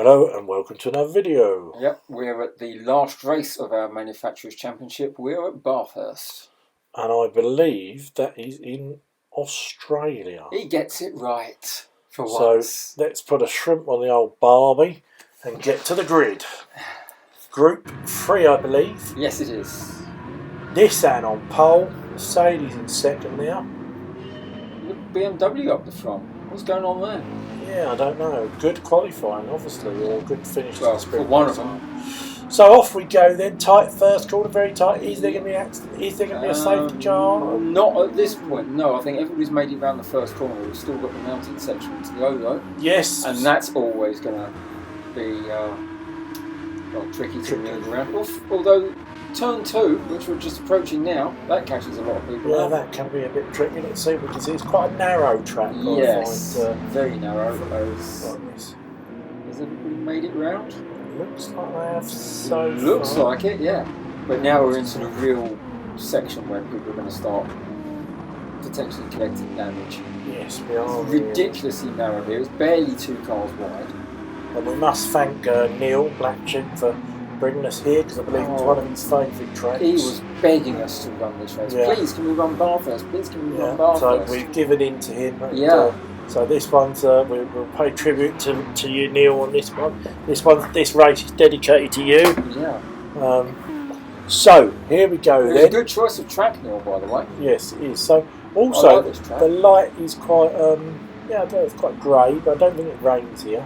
Hello and welcome to another video. Yep, we're at the last race of our Manufacturers' Championship. We're at Bathurst. And I believe that is in Australia. He gets it right for once. So let's put a shrimp on the old Barbie and get to the grid. Group 3, I believe. Yes, it is. Nissan on pole. Mercedes in second now. Look, BMW up the front. What's going on there? Yeah, I don't know. Good qualifying, obviously, or good finish to the sprint. For one of them. So off we go then. Tight first corner, very tight. Is there going to be an accident? Is there going to be a safety car? Not at this point, no. I think everybody's made it around the first corner. We've still got the mountain section to go though. Yes. And that's always going to be tricky to move around. Although turn 2, which we're just approaching now, that catches a lot of people. Yeah, that can be a bit tricky. Let's see, because it's quite a narrow track. Yes, very narrow. Has everybody made it round? Looks like they have so Looks far. like it, yeah. But now we're into the real section where people are going to start potentially collecting damage. Yes, we are. It's ridiculously narrow here. It's barely 2 cars wide. And we must thank Neil Blackchin for bringing us here, because I believe it's one of his favourite tracks. He was begging us to run this race. Yeah. Please, can we run Bathurst? Please, can we run Bathurst? So we've given in to him. Yeah. So this one's we'll pay tribute to you, Neil, on this one. This race is dedicated to you. Yeah. So here we go. It's a good choice of track, Neil, by the way. Yes, it is. So also like the light is quite it's quite grey, but I don't think it rains here.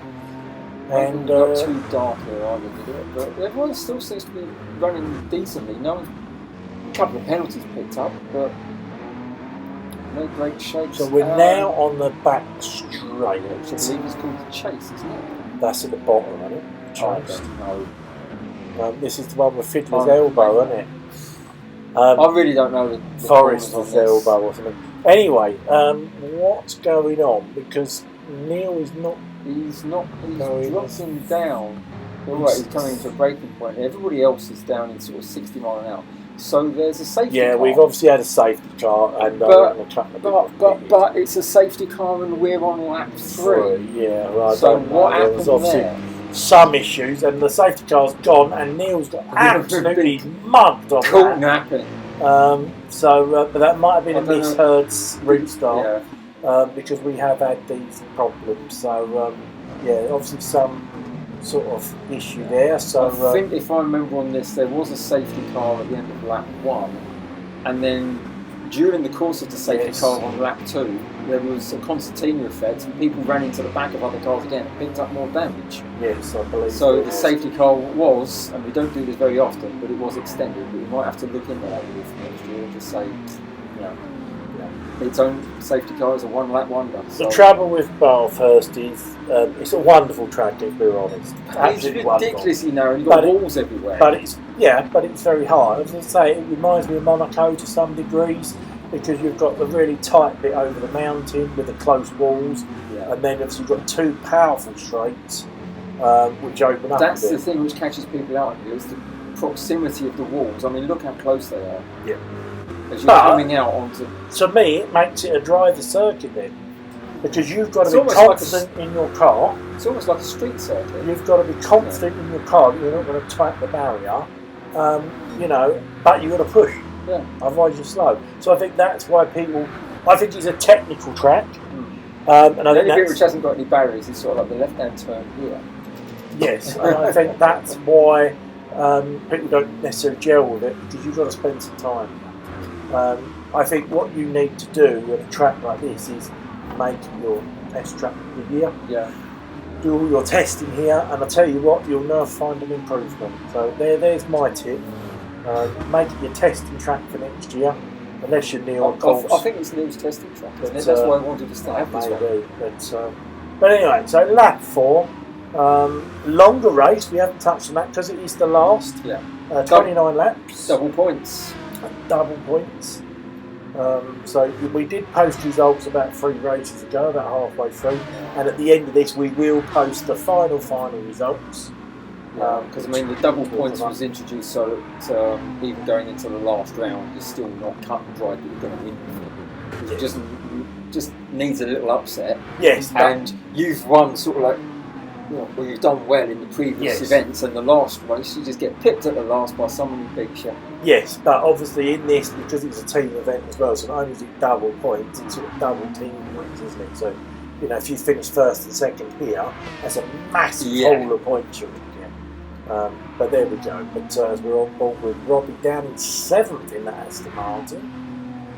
And not too dark here either, did it? But everyone still seems to be running decently. A couple of penalties picked up, but no great shakes. So we're now on the back straight. I believe it's called the Chase, isn't it? That's at the bottom, isn't it? Chase. No. This is the one with Fiddler's Elbow, isn't it? I really don't know the Forest's Elbow or something. Anyway, what's going on? Because Neil is not. He's dropping down. He's coming to a breaking point. Everybody else is down in sort of 60 mile an hour. So there's a safety car. Yeah, we've obviously had a safety car, and but it's a safety car, and we're on lap 3. Yeah, right. So what happened there? Some issues, and the safety car's gone, and Neil's got absolutely mugged on Caught napping. But that might have been a misheard restart. Yeah. Because we have had these problems, so obviously some sort of issue there. So I think if I remember on this, there was a safety car at the end of lap 1, and then during the course of the safety car on lap 2, there was a concertina effect, and people ran into the back of other cars again and picked up more damage. Yes, I believe so. The safety car was, and we don't do this very often, but it was extended. But we might have to look into that for next year and just say, its own safety car is a one-lap wonder. The trouble with Bathurst is it's a wonderful track, if we're honest. It's ridiculously narrow. You've got walls everywhere. But it's very high. As I say, it reminds me of Monaco to some degrees, because you've got the really tight bit over the mountain with the close walls, and then obviously you've got 2 powerful straights which open up. That's the thing which catches people out here, is the proximity of the walls. I mean, look how close they are. Yeah. As you're coming out onto. To me, it makes it a driver circuit then, because you've got to be confident in your car. It's almost like a street circuit. You've got to be confident in your car that you're not going to tap the barrier, but you've got to push. Yeah. Otherwise you're slow. So I think that's why people. I think it's a technical track. And I think the bit which hasn't got any barriers is sort of like the left-hand turn here. Yes, and I think that's why people don't necessarily gel with it, because you've got to spend some time. I think what you need to do with a track like this is make your test track here. Yeah. Do all your testing here, and I tell you what, you'll never find an improvement. So there's my tip. Make it your testing track for next year, unless you're Neil, of course. I think it's Neil's testing track, isn't it? That's why I wanted to have this one. But anyway, so lap 4, longer race. We haven't touched on that because it is the last. Yeah. 29 laps. Double points. So we did post results about 3 races ago, about halfway through, and at the end of this we will post the final results. Because the double points was introduced so that even going into the last round, you're still not cut and dried that you're going to win. It just needs a little upset. Yes. And you've won sort of like well, you've done well in the previous events, and the last race you just get pipped at the last by someone who beats you. Yes, but obviously in this, because it's a team event as well, so not only is it double points, it's sort of double team points, isn't it? So, you know, if you finish first and second here, that's a massive haul of points you're going to get. But there we go. But as we're on board with Robbie down in 7th in that Aston Martin.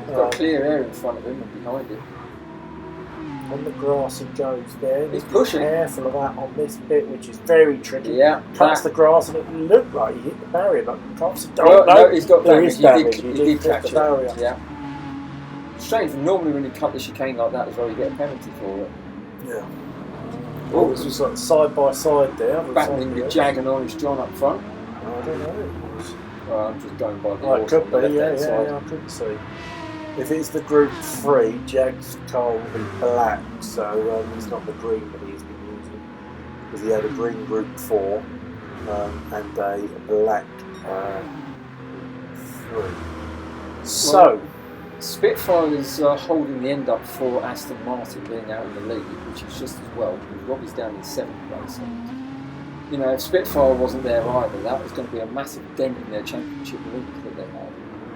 He's got a clear air in front of him and behind him. On the grass he goes there. He's pushing. Careful of that on this bit, which is very tricky. Yeah. Cuts the grass and it looked like he hit the barrier, but can't see. No, he's got damage. Damage. He did catch the barrier. Yeah. Strange. Normally, when you cut the chicane like that as well, you get a penalty for it. Yeah. Oh, it was like side by side there. Battling with Jag and Orange John up front. I don't know. Well, I'm just going by the it could be. Yeah, side. I couldn't see. If it's the Group 3, Jag's car will be black, so it's not the green that he's been using. Because he had a green Group 4 and a black 3. So, Spitfire is holding the end up for Aston Martin being out in the lead, which is just as well, because Robbie's down in 7th place. You know, if Spitfire wasn't there either, that was going to be a massive dent in their championship lead that they had.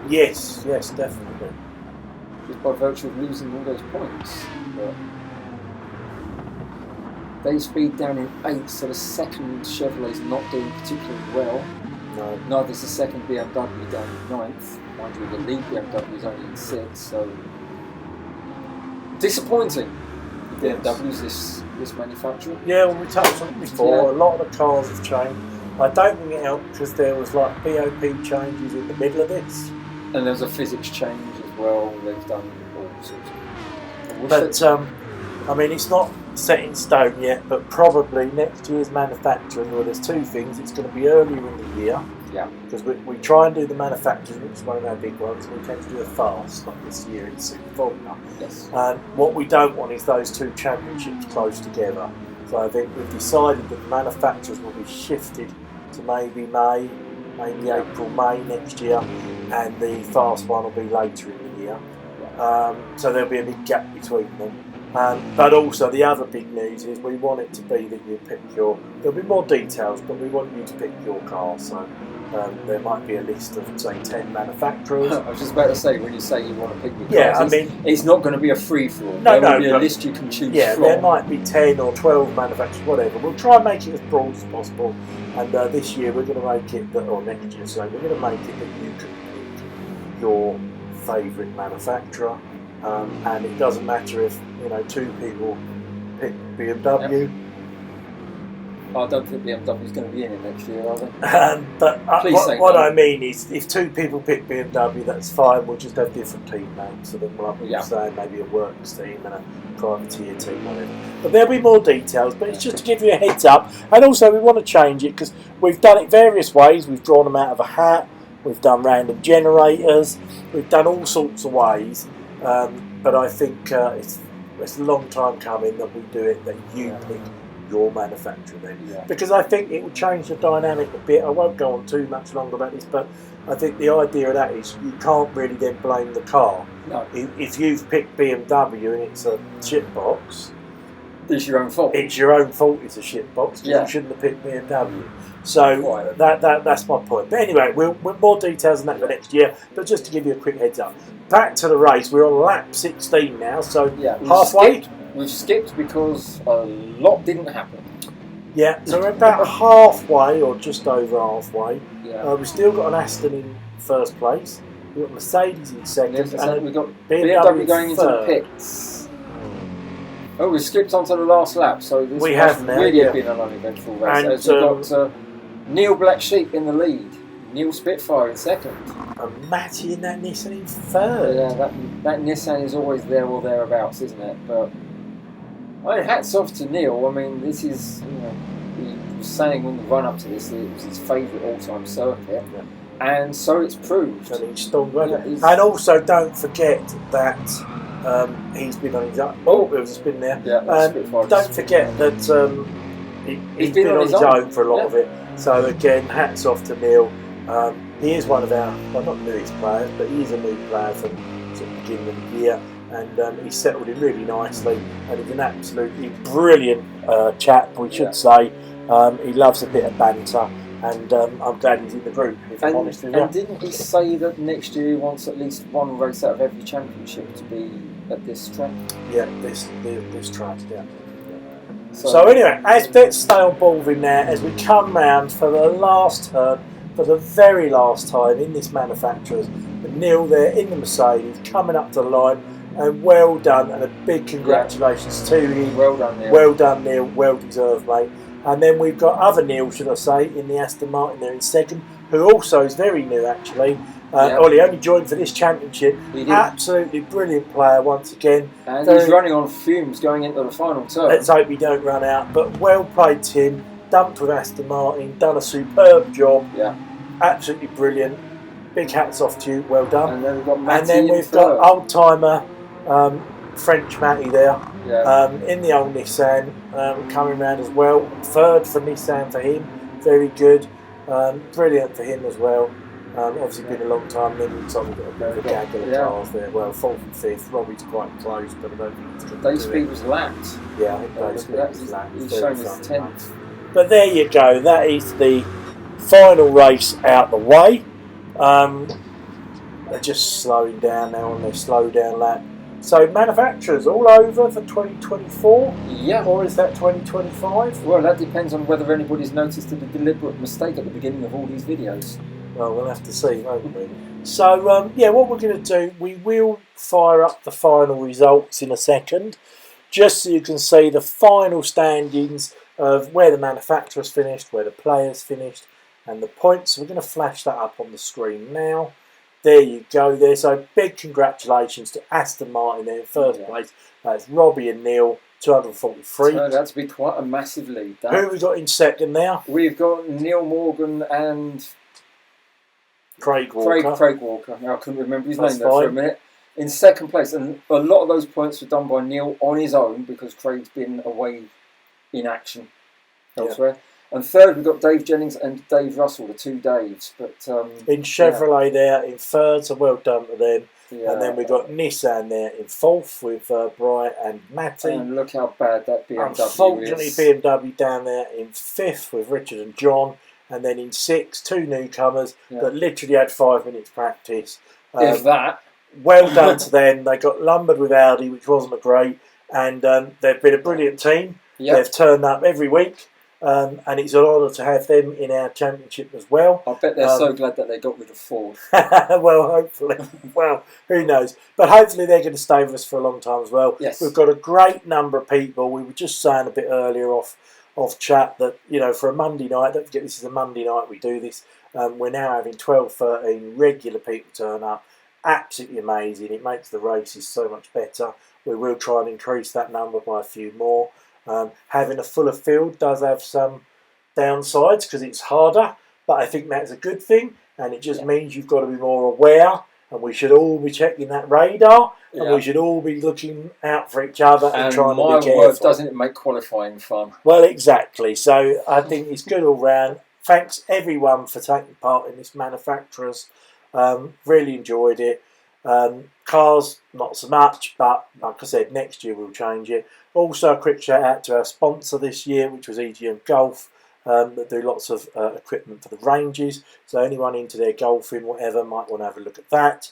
Yes, definitely. Just by virtue of losing all those points. But they speed down in 8th, so the second Chevrolet's not doing particularly well. No. Neither is the second BMW down in 9th. Mind you, the lead BMW is only in 6th, so disappointing. BMW's this manufacturer. Yeah, well, we touched on it before. A lot of the cars have changed. I don't think it helped because there was like BOP changes in the middle of this. And there's a physics change as well. They've done all sorts of. But I mean, it's not set in stone yet. But probably next year's manufacturing. Well, there's two things. It's going to be earlier in the year. Yeah. Because we try and do the manufacturing, which is one of our big ones. We tend to do it fast, like this year in Formula. Yes. And what we don't want is those two championships close together. So I think we've decided that the manufacturers will be shifted to maybe April, May next year, and the fast one will be later in the year. So there'll be a big gap between them. But also the other big news is we want it to be that you pick there'll be more details, but we want you to pick your car. So there might be a list of, say, 10 manufacturers. I was just about to say, when you say you want to pick your cars, yeah, I mean, it's not going to be a free-for-all. There will be a list you can choose from. There might be 10 or 12 manufacturers, whatever. We'll try and make it as broad as possible. And this year we're going to make it, or next year, so we're going to make it that you can pick your favourite manufacturer. And it doesn't matter if, two people pick BMW. Yep. I don't think BMW's going to be in it next year, are they? But what I mean is, if two people pick BMW, that's fine. We'll just have different team names. So then we'll have say maybe a works team and a privateer team, whatever. But there'll be more details. But it's just to give you a heads up. And also, we want to change it because we've done it various ways. We've drawn them out of a hat. We've done random generators. We've done all sorts of ways. But I think it's a long time coming that we do it, that you pick your manufacturer then. Because I think it will change the dynamic a bit. I won't go on too much longer about this, but I think the idea of that is you can't really then blame the car. No. If you've picked BMW and it's a shit box, it's your own fault. It's your own fault it's a shit box because you shouldn't have picked BMW. So that's my point. But anyway, we'll more details on that for next year. But just to give you a quick heads up, back to the race. We're on lap 16 now, so halfway. We've skipped because a lot didn't happen. Yeah, so we're about halfway or just over halfway. Yeah. We've still got an Aston in first place. We've got Mercedes in second, and we've got BMW going into the pits. Oh, we skipped onto the last lap, so this must really have been an uneventful race. And we've got Neil Black Sheep in the lead, Neil Spitfire in second. And Matty in that Nissan in third. Yeah, that Nissan is always there or thereabouts, isn't it? But hats off to Neil. I mean, this is, he was saying on the run up to this that it was his favourite all-time circuit, and so it's proved. And he's still running. And also, don't forget that he's been on his own. Oh, it's been there. Yeah, don't forget that he's been on his own for a lot of it. So again, hats off to Neil. He is one of our, not newest players, but he is a new player from sort of beginning of the year. and he's settled in really nicely, and he's an absolutely brilliant chap, we should say. He loves a bit of banter, and I'm glad he's in the group, if I'm honest with you. And didn't he say that next year he wants at least one race out of every championship to be at this track? Yeah, this track, yeah. So anyway, let's stay on board with him now as we come round for the last turn, for the very last time in this manufacturer's. Neil there in the Mercedes, coming up to the line, and well done, and a big congratulations to him. Well done, Neil. Well done, Neil. Well deserved, mate. And then we've got other Neil, should I say, in the Aston Martin there in second, who also is very new actually. Well, he only joined for this championship. Absolutely brilliant player once again. And he's running on fumes going into the final turn. Let's hope he don't run out. But well played to him. Dumped with Aston Martin. Done a superb job. Yeah. Absolutely brilliant. Big hats off to you. Well done. And then we've got Matty. And then we've got old timer French Matty there. Yeah. In the old Nissan. Coming round as well. Third for Nissan for him. Very good. Brilliant for him as well. Obviously been a long time, then we've got a bit of a gaggle of cars there. Well, 4th and 5th, Robbie's quite close, but I don't think it's good. Dave Speed was lapped. Yeah, I think Dave Speed was lapped. He's shown his 10th. But there you go, that is the final race out the way. They're just slowing down now on their slow down lap. So manufacturers all over for 2024? Yeah. Or is that 2025? Well, that depends on whether anybody's noticed the deliberate mistake at the beginning of all these videos. Well, we'll have to see, won't we? So, yeah, what we're going to do, we will fire up the final results in a second, just so you can see the final standings of where the manufacturers finished, where the players finished, and the points. So we're going to flash that up on the screen now. There you go there. So big congratulations to Aston Martin there in first place. That's Robbie and Neil, 243. Turned out to be quite a massive lead. Who have we got in second now? We've got Neil Morgan and Craig Walker. Craig Walker. Now, I couldn't remember his name there for a minute. In second place, and a lot of those points were done by Neil on his own because Craig's been away in action elsewhere. Yeah. And third, we've got Dave Jennings and Dave Russell, the two Daves. But in Chevrolet there in third, so well done to them. Yeah. And then we've got Nissan there in fourth with Brian and Matty. And look how bad that BMW Unfortunately, is. BMW down there in fifth with Richard and John. And then in sixth, two newcomers that literally had 5 minutes practice. If that. Well done to them. They got lumbered with Audi, which wasn't a great. And they've been a brilliant team. Yep. They've turned up every week. And it's an honour to have them in our championship as well. I bet they're so glad that they got rid of Ford. Well, hopefully. Well, who knows? But hopefully they're going to stay with us for a long time as well. Yes. We've got a great number of people. We were just saying a bit earlier off chat that, you know, for a Monday night, don't forget this is a Monday night we do this. We're now having 12, 13 regular people turn up. Absolutely amazing. It makes the races so much better. We will try and increase that number by a few more. Having a fuller field does have some downsides because it's harder, but I think that's a good thing, and it just means you've got to be more aware, and we should all be checking that radar, and we should all be looking out for each other and trying to be careful. My word, doesn't it make qualifying fun? Well, exactly. So I think it's good all round. Thanks everyone for taking part in this manufacturers. Really enjoyed it. Cars, not so much, but like I said, next year we'll change it. Also, a quick shout out to our sponsor this year, which was EGM Golf, that do lots of equipment for the ranges. So anyone into their golfing, whatever, might want to have a look at that.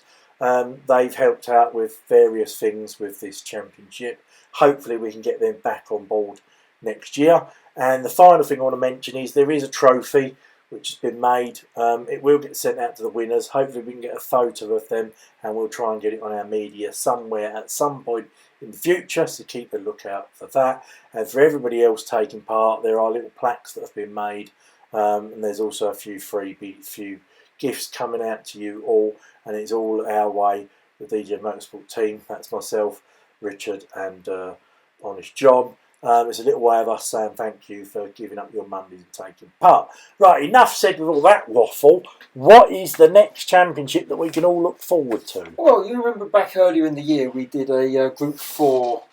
They've helped out with various things with this championship. Hopefully we can get them back on board next year. And the final thing I want to mention is there is a trophy which has been made. It will get sent out to the winners. Hopefully we can get a photo of them, and we'll try and get it on our media somewhere at some point in the future, so keep a lookout for that. And for everybody else taking part, there are little plaques that have been made, and there's also a few few gifts coming out to you all, and it's all our way, the DJ Motorsport team. That's myself, Richard, and Honest John. It's a little way of us saying thank you for giving up your Mondays and taking part. Right, enough said with all that waffle. What is the next championship that we can all look forward to? Well, you remember back earlier in the year we did a Group 4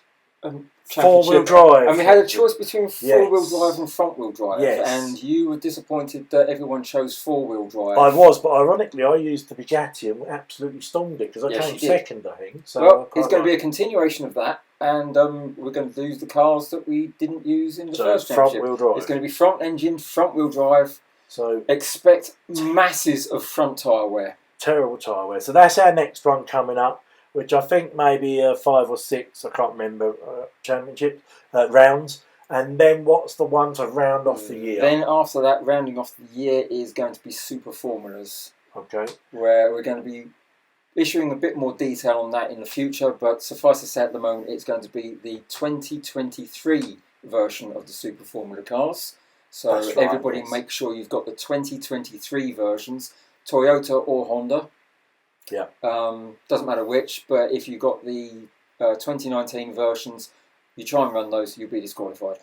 4-wheel drive. And we had a choice between 4-wheel drive and front-wheel drive. Yes. And you were disappointed that everyone chose 4-wheel drive. I was, but ironically, I used the Bugatti and absolutely stormed it because I came second, I think. So well, it's going to be a continuation of that, and we're going to use the cars that we didn't use in the first championship. Front-wheel drive. It's going to be front-engine, front-wheel drive. So expect masses of front tyre wear. Terrible tyre wear. So that's our next one coming up, which I think maybe 5 or 6, I can't remember, championship rounds. And then what's the one to round off the year? Then after that, rounding off the year is going to be Super Formulas. Okay. Where we're going to be issuing a bit more detail on that in the future, but suffice to say at the moment it's going to be the 2023 version of the Super Formula cars. So everybody make sure you've got the 2023 versions, Toyota or Honda. Yeah. Doesn't matter which, but if you've got the 2019 versions, you try and run those, you'll be disqualified.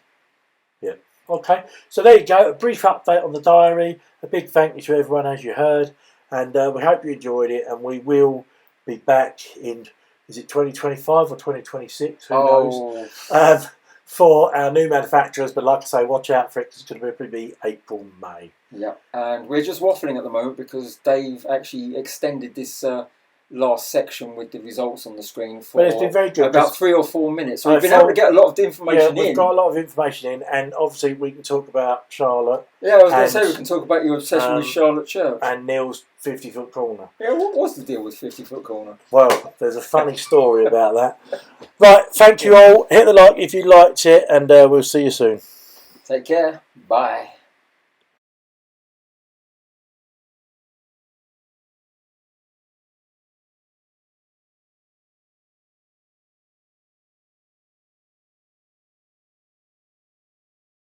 Yeah. Okay. So there you go. A brief update on the diary. A big thank you to everyone, as you heard. And we hope you enjoyed it. And we will be back in, is it 2025 or 2026? Who knows? For our new manufacturers, but like I say, watch out for it because it's going to probably be April, May. Yeah, and we're just waffling at the moment because Dave actually extended this last section with the results on the screen for it's been very good. About 3 or 4 minutes. So we've been able to get a lot of information in. Yeah, we've got a lot of information in, and obviously we can talk about Charlotte. Yeah, I was going to say we can talk about your obsession with Charlotte Church. And Neil's 50-foot corner. Yeah, what was the deal with 50-foot corner? Well, there's a funny story about that. Right, thank you all. Hit the like if you liked it, and we'll see you soon. Take care. Bye.